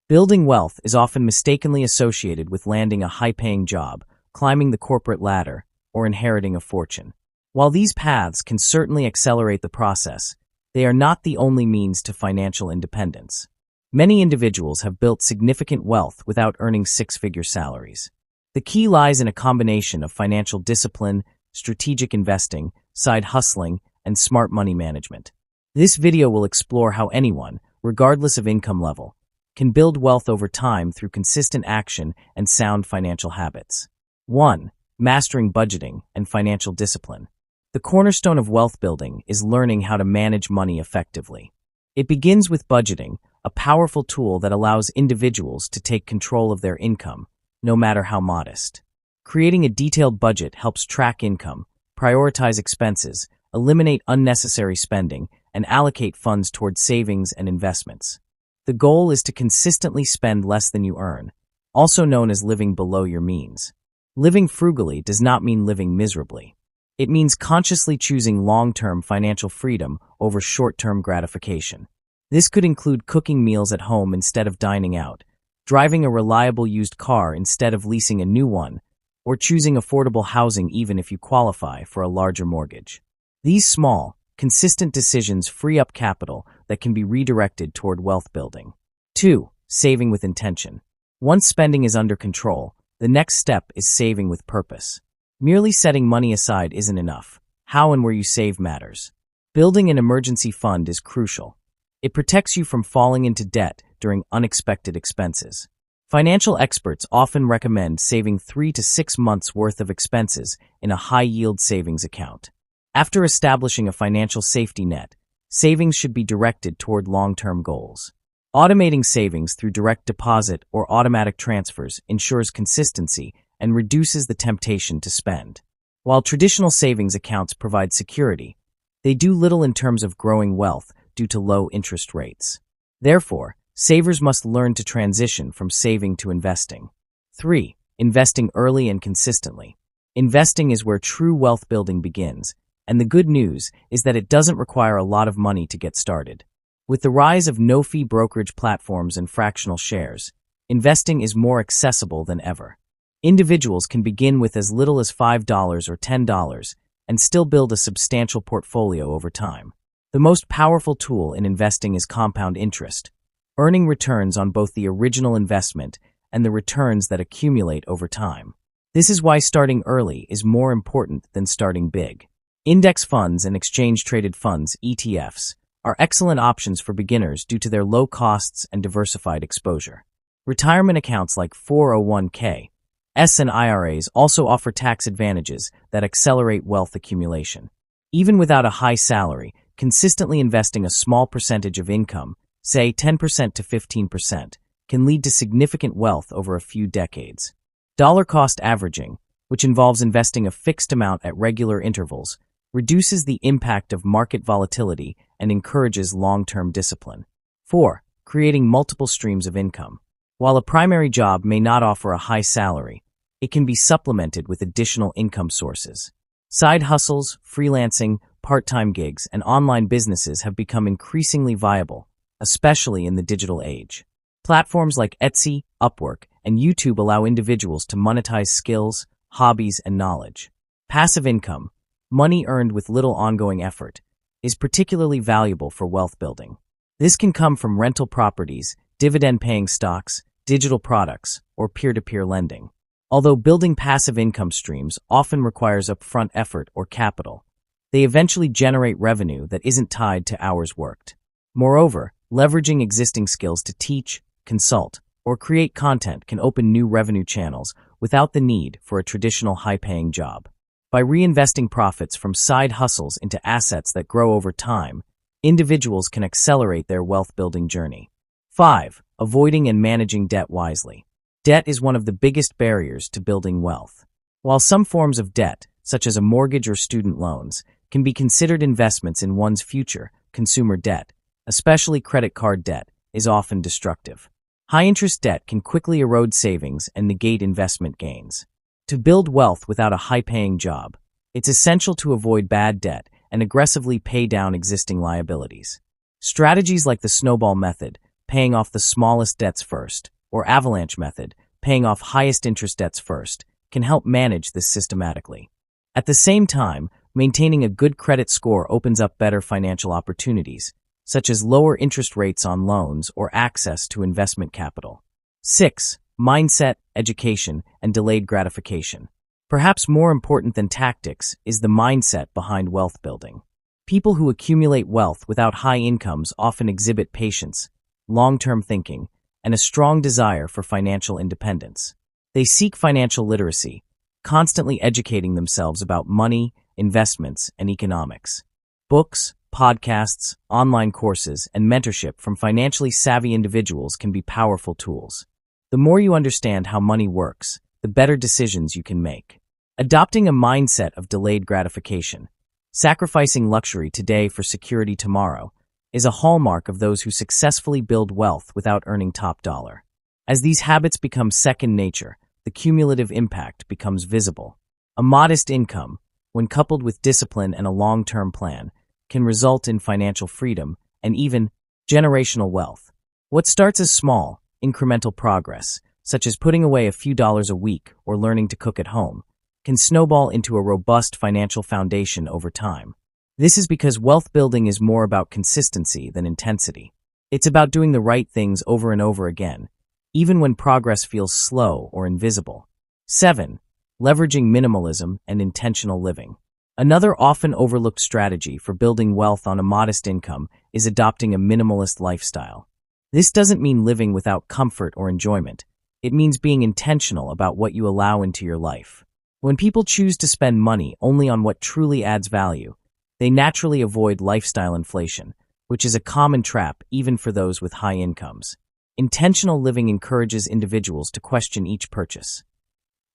Building wealth is often mistakenly associated with landing a high-paying job, climbing the corporate ladder, or inheriting a fortune. While these paths can certainly accelerate the process, they are not the only means to financial independence. Many individuals have built significant wealth without earning six-figure salaries. The key lies in a combination of financial discipline, strategic investing, side hustling, and smart money management. This video will explore how anyone, regardless of income level, can build wealth over time through consistent action and sound financial habits. 1. Mastering budgeting and financial discipline. The cornerstone of wealth building is learning how to manage money effectively. It begins with budgeting, a powerful tool that allows individuals to take control of their income, no matter how modest. Creating a detailed budget helps track income, prioritize expenses, eliminate unnecessary spending, and allocate funds towards savings and investments. The goal is to consistently spend less than you earn, also known as living below your means. Living frugally does not mean living miserably. It means consciously choosing long-term financial freedom over short-term gratification. This could include cooking meals at home instead of dining out, driving a reliable used car instead of leasing a new one, or choosing affordable housing even if you qualify for a larger mortgage. These small, consistent decisions free up capital that can be redirected toward wealth building. 2. Saving with intention. Once spending is under control, the next step is saving with purpose. Merely setting money aside isn't enough. How and where you save matters. Building an emergency fund is crucial. It protects you from falling into debt during unexpected expenses. Financial experts often recommend saving 3 to 6 months' worth of expenses in a high-yield savings account. After establishing a financial safety net, savings should be directed toward long-term goals. Automating savings through direct deposit or automatic transfers ensures consistency and reduces the temptation to spend. While traditional savings accounts provide security, they do little in terms of growing wealth due to low interest rates. Therefore, savers must learn to transition from saving to investing. 3. Investing early and consistently. Investing is where true wealth building begins, and the good news is that it doesn't require a lot of money to get started. With the rise of no-fee brokerage platforms and fractional shares, investing is more accessible than ever. Individuals can begin with as little as $5 or $10 and still build a substantial portfolio over time. The most powerful tool in investing is compound interest, earning returns on both the original investment and the returns that accumulate over time. This is why starting early is more important than starting big. Index funds and exchange-traded funds, ETFs, are excellent options for beginners due to their low costs and diversified exposure. Retirement accounts like 401(k), and IRAs also offer tax advantages that accelerate wealth accumulation. Even without a high salary, consistently investing a small percentage of income, say 10% to 15%, can lead to significant wealth over a few decades. Dollar cost averaging, which involves investing a fixed amount at regular intervals, reduces the impact of market volatility and encourages long-term discipline. 4. Creating multiple streams of income. While a primary job may not offer a high salary, it can be supplemented with additional income sources. Side hustles, freelancing, part-time gigs, and online businesses have become increasingly viable, especially in the digital age. Platforms like Etsy, Upwork, and YouTube allow individuals to monetize skills, hobbies, and knowledge. Passive income, money earned with little ongoing effort, is particularly valuable for wealth building. This can come from rental properties, dividend-paying stocks, digital products, or peer-to-peer lending. Although building passive income streams often requires upfront effort or capital, they eventually generate revenue that isn't tied to hours worked. Moreover, leveraging existing skills to teach, consult, or create content can open new revenue channels without the need for a traditional high-paying job. By reinvesting profits from side hustles into assets that grow over time, individuals can accelerate their wealth-building journey. 5. Avoiding and managing debt wisely. Debt is one of the biggest barriers to building wealth. While some forms of debt, such as a mortgage or student loans, can be considered investments in one's future, consumer debt, especially credit card debt, is often destructive. High-interest debt can quickly erode savings and negate investment gains. To build wealth without a high-paying job, it's essential to avoid bad debt and aggressively pay down existing liabilities. Strategies like the snowball method, paying off the smallest debts first, or avalanche method, paying off highest interest debts first, can help manage this systematically. At the same time, maintaining a good credit score opens up better financial opportunities, such as lower interest rates on loans or access to investment capital. 6. Mindset, education, and delayed gratification. Perhaps more important than tactics is the mindset behind wealth building. People who accumulate wealth without high incomes often exhibit patience, long-term thinking, and a strong desire for financial independence. They seek financial literacy, constantly educating themselves about money, investments, and economics. Books, podcasts, online courses, and mentorship from financially savvy individuals can be powerful tools. The more you understand how money works, the better decisions you can make. Adopting a mindset of delayed gratification, sacrificing luxury today for security tomorrow, is a hallmark of those who successfully build wealth without earning top dollar. As these habits become second nature, the cumulative impact becomes visible. A modest income, when coupled with discipline and a long-term plan, can result in financial freedom and even generational wealth. What starts as small, incremental progress, such as putting away a few dollars a week or learning to cook at home, can snowball into a robust financial foundation over time. This is because wealth building is more about consistency than intensity. It's about doing the right things over and over again, even when progress feels slow or invisible. 7. Leveraging minimalism and intentional living. Another often overlooked strategy for building wealth on a modest income is adopting a minimalist lifestyle. This doesn't mean living without comfort or enjoyment. It means being intentional about what you allow into your life. When people choose to spend money only on what truly adds value, they naturally avoid lifestyle inflation, which is a common trap even for those with high incomes. Intentional living encourages individuals to question each purchase.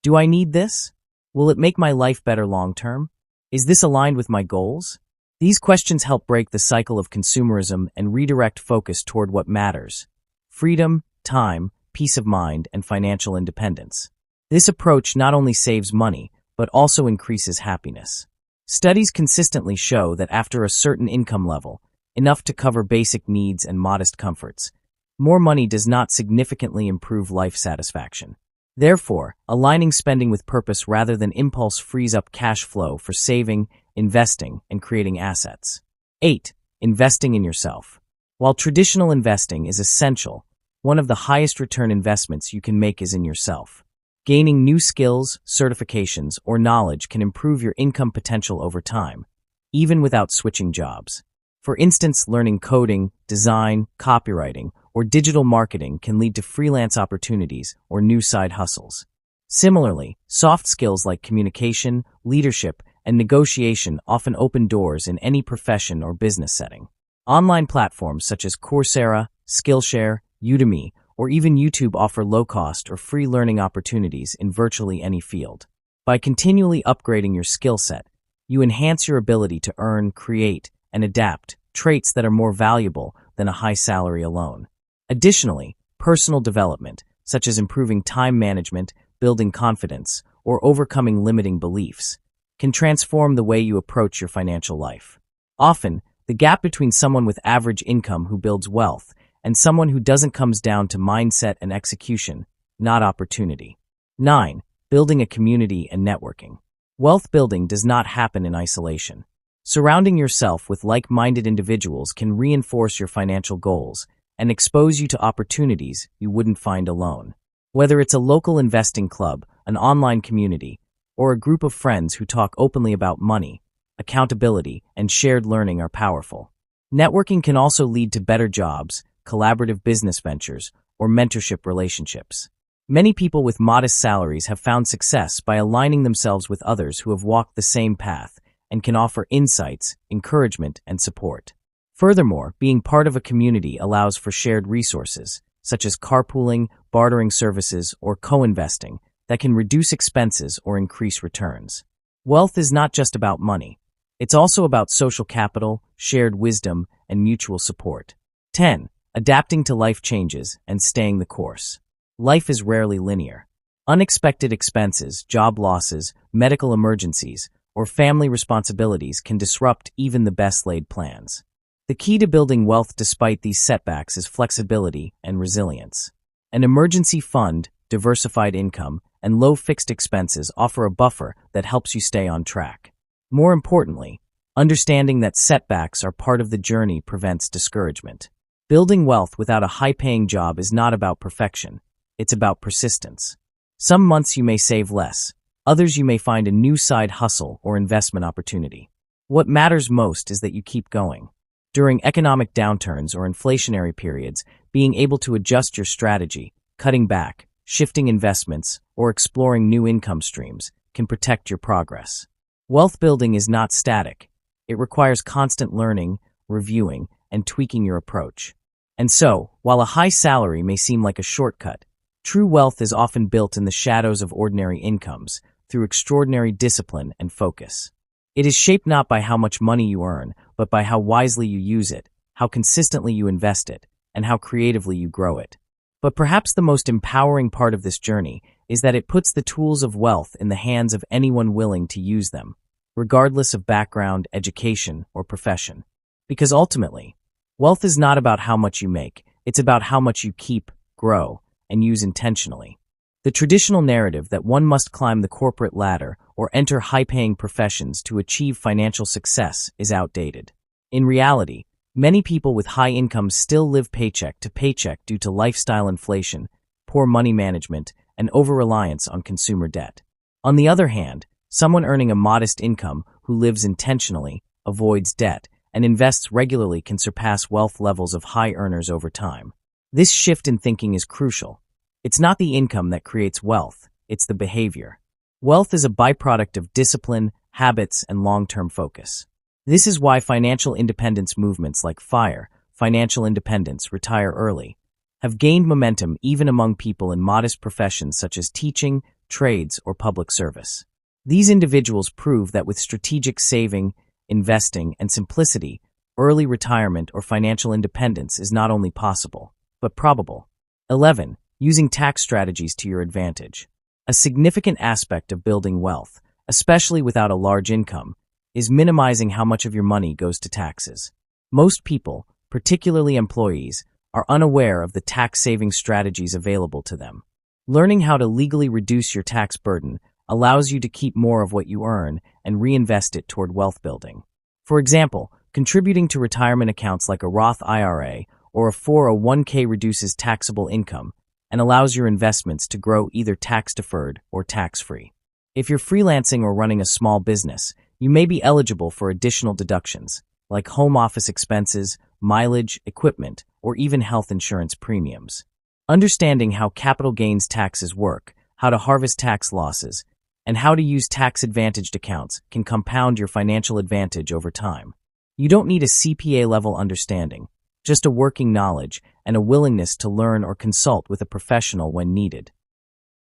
Do I need this? Will it make my life better long-term? Is this aligned with my goals? These questions help break the cycle of consumerism and redirect focus toward what matters: freedom, time, peace of mind, and financial independence. This approach not only saves money, but also increases happiness. Studies consistently show that after a certain income level, enough to cover basic needs and modest comforts, more money does not significantly improve life satisfaction. Therefore, aligning spending with purpose rather than impulse frees up cash flow for saving, investing, and creating assets. 8. Investing in yourself. While traditional investing is essential, one of the highest return investments you can make is in yourself. Gaining new skills, certifications, or knowledge can improve your income potential over time, even without switching jobs. For instance, learning coding, design, copywriting, or digital marketing can lead to freelance opportunities or new side hustles. Similarly, soft skills like communication, leadership, and negotiation often open doors in any profession or business setting. Online platforms such as Coursera, Skillshare, Udemy, or even YouTube offer low-cost or free learning opportunities in virtually any field. By continually upgrading your skill set, you enhance your ability to earn, create, and adapt, traits that are more valuable than a high salary alone. Additionally, personal development, such as improving time management, building confidence, or overcoming limiting beliefs, can transform the way you approach your financial life. Often, the gap between someone with average income who builds wealth and someone who doesn't comes down to mindset and execution, not opportunity. 9. Building a community and networking. Wealth building does not happen in isolation. Surrounding yourself with like-minded individuals can reinforce your financial goals and expose you to opportunities you wouldn't find alone. Whether it's a local investing club, an online community, or a group of friends who talk openly about money, accountability, and shared learning are powerful. Networking can also lead to better jobs, collaborative business ventures, or mentorship relationships. Many people with modest salaries have found success by aligning themselves with others who have walked the same path and can offer insights, encouragement, and support. Furthermore, being part of a community allows for shared resources, such as carpooling, bartering services, or co-investing, that can reduce expenses or increase returns. Wealth is not just about money. It's also about social capital, shared wisdom, and mutual support. 10. Adapting to life changes and staying the course. Life is rarely linear. Unexpected expenses, job losses, medical emergencies, or family responsibilities can disrupt even the best-laid plans. The key to building wealth despite these setbacks is flexibility and resilience. An emergency fund, diversified income, and low fixed expenses offer a buffer that helps you stay on track. More importantly, understanding that setbacks are part of the journey prevents discouragement. Building wealth without a high-paying job is not about perfection. It's about persistence. Some months you may save less. Others you may find a new side hustle or investment opportunity. What matters most is that you keep going. During economic downturns or inflationary periods, being able to adjust your strategy, cutting back, shifting investments, or exploring new income streams can protect your progress. Wealth building is not static. It requires constant learning, reviewing, and tweaking your approach. And so, while a high salary may seem like a shortcut, true wealth is often built in the shadows of ordinary incomes through extraordinary discipline and focus. It is shaped not by how much money you earn, but by how wisely you use it, how consistently you invest it, and how creatively you grow it. But perhaps the most empowering part of this journey is that it puts the tools of wealth in the hands of anyone willing to use them, regardless of background, education, or profession. Because ultimately, wealth is not about how much you make, it's about how much you keep, grow, and use intentionally. The traditional narrative that one must climb the corporate ladder or enter high-paying professions to achieve financial success is outdated. In reality, many people with high incomes still live paycheck to paycheck due to lifestyle inflation, poor money management, and over-reliance on consumer debt. On the other hand, someone earning a modest income who lives intentionally, avoids debt, and invests regularly can surpass wealth levels of high earners over time. This shift in thinking is crucial. It's not the income that creates wealth, it's the behavior. Wealth is a byproduct of discipline, habits, and long-term focus. This is why financial independence movements like FIRE, Financial Independence, Retire Early, have gained momentum even among people in modest professions such as teaching, trades, or public service. These individuals prove that with strategic saving, investing, and simplicity, early retirement or financial independence is not only possible, but probable. 11. Using tax strategies to your advantage. A significant aspect of building wealth, especially without a large income, is minimizing how much of your money goes to taxes. Most people, particularly employees, are unaware of the tax-saving strategies available to them. Learning how to legally reduce your tax burden allows you to keep more of what you earn and reinvest it toward wealth building. For example, contributing to retirement accounts like a Roth IRA or a 401k reduces taxable income and allows your investments to grow either tax-deferred or tax-free. If you're freelancing or running a small business, you may be eligible for additional deductions, like home office expenses, mileage, equipment, or even health insurance premiums. Understanding how capital gains taxes work, how to harvest tax losses, and how to use tax-advantaged accounts can compound your financial advantage over time. You don't need a CPA-level understanding, just a working knowledge and a willingness to learn or consult with a professional when needed.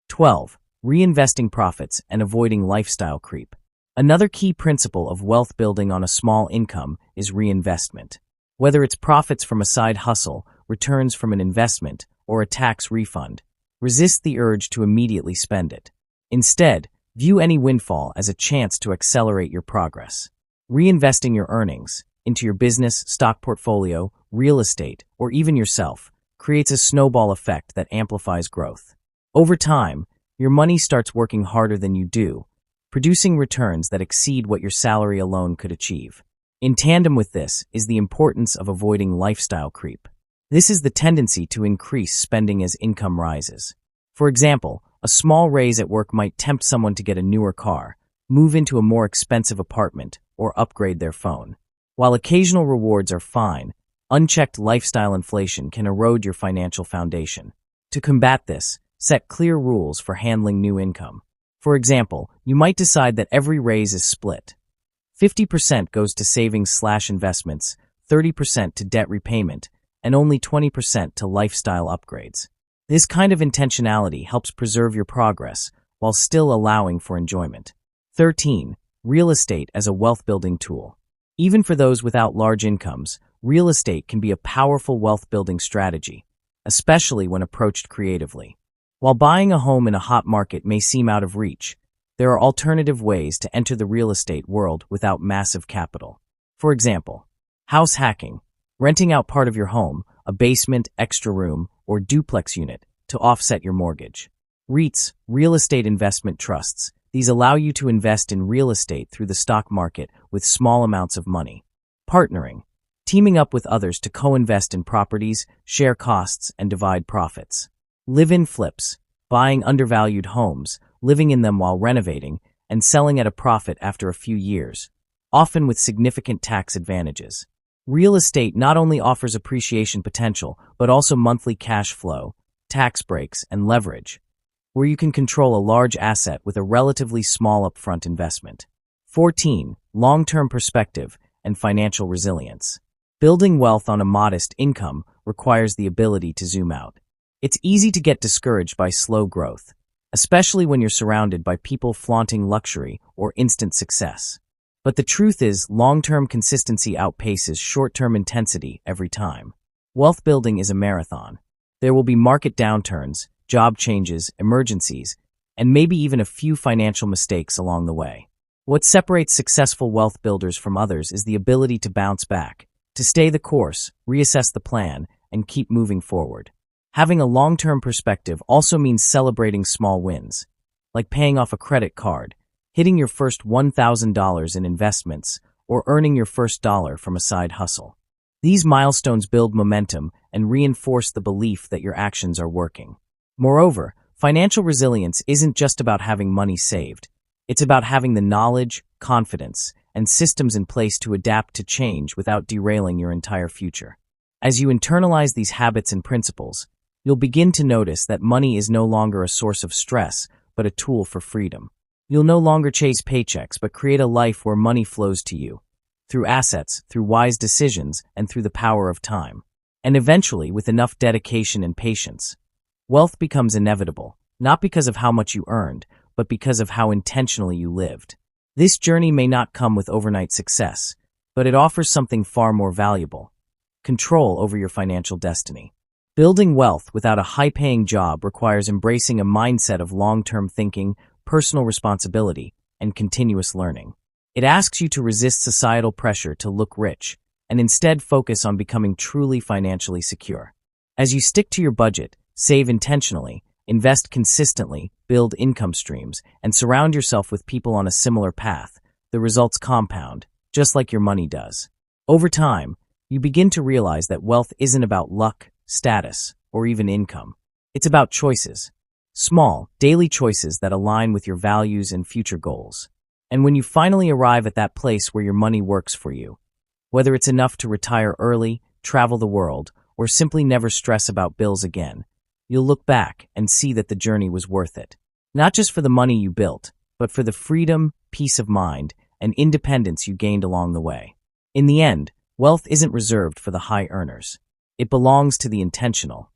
12. Reinvesting profits and avoiding lifestyle creep. Another key principle of wealth building on a small income is reinvestment. Whether it's profits from a side hustle, returns from an investment, or a tax refund, resist the urge to immediately spend it. Instead, view any windfall as a chance to accelerate your progress. Reinvesting your earnings into your business, stock portfolio, real estate, or even yourself creates a snowball effect that amplifies growth. Over time, your money starts working harder than you do, producing returns that exceed what your salary alone could achieve. In tandem with this is the importance of avoiding lifestyle creep. This is the tendency to increase spending as income rises. For example, a small raise at work might tempt someone to get a newer car, move into a more expensive apartment, or upgrade their phone. While occasional rewards are fine, unchecked lifestyle inflation can erode your financial foundation. To combat this, set clear rules for handling new income. For example, you might decide that every raise is split. 50% goes to savings/investments, 30% to debt repayment, and only 20% to lifestyle upgrades. This kind of intentionality helps preserve your progress while still allowing for enjoyment. 13. Real estate as a wealth-building tool. Even for those without large incomes, real estate can be a powerful wealth-building strategy, especially when approached creatively. While buying a home in a hot market may seem out of reach, there are alternative ways to enter the real estate world without massive capital. For example, house hacking, renting out part of your home, a basement, extra room, or duplex unit, to offset your mortgage. REITs, real estate investment trusts. These allow you to invest in real estate through the stock market with small amounts of money. Partnering, teaming up with others to co-invest in properties, share costs, and divide profits. Live-in flips, buying undervalued homes, living in them while renovating, and selling at a profit after a few years, often with significant tax advantages. Real estate not only offers appreciation potential, but also monthly cash flow, tax breaks, and leverage, where you can control a large asset with a relatively small upfront investment. 14. Long-term perspective and financial resilience. Building wealth on a modest income requires the ability to zoom out. It's easy to get discouraged by slow growth, especially when you're surrounded by people flaunting luxury or instant success. But the truth is, long-term consistency outpaces short-term intensity every time. Wealth building is a marathon. There will be market downturns, job changes, emergencies, and maybe even a few financial mistakes along the way. What separates successful wealth builders from others is the ability to bounce back, to stay the course, reassess the plan, and keep moving forward. Having a long-term perspective also means celebrating small wins, like paying off a credit card, hitting your first $1,000 in investments, or earning your first dollar from a side hustle. These milestones build momentum and reinforce the belief that your actions are working. Moreover, financial resilience isn't just about having money saved. It's about having the knowledge, confidence, and systems in place to adapt to change without derailing your entire future. As you internalize these habits and principles, you'll begin to notice that money is no longer a source of stress, but a tool for freedom. You'll no longer chase paychecks, but create a life where money flows to you, through assets, through wise decisions, and through the power of time. And eventually, with enough dedication and patience, wealth becomes inevitable, not because of how much you earned, but because of how intentionally you lived. This journey may not come with overnight success, but it offers something far more valuable: control over your financial destiny. Building wealth without a high-paying job requires embracing a mindset of long-term thinking, personal responsibility, and continuous learning. It asks you to resist societal pressure to look rich, and instead focus on becoming truly financially secure. As you stick to your budget, save intentionally, invest consistently, build income streams, and surround yourself with people on a similar path, the results compound, just like your money does. Over time, you begin to realize that wealth isn't about luck, status, or even income. It's about choices. Small, daily choices that align with your values and future goals. And when you finally arrive at that place where your money works for you, whether it's enough to retire early, travel the world, or simply never stress about bills again, you'll look back and see that the journey was worth it. Not just for the money you built, but for the freedom, peace of mind, and independence you gained along the way. In the end, wealth isn't reserved for the high earners. It belongs to the intentional,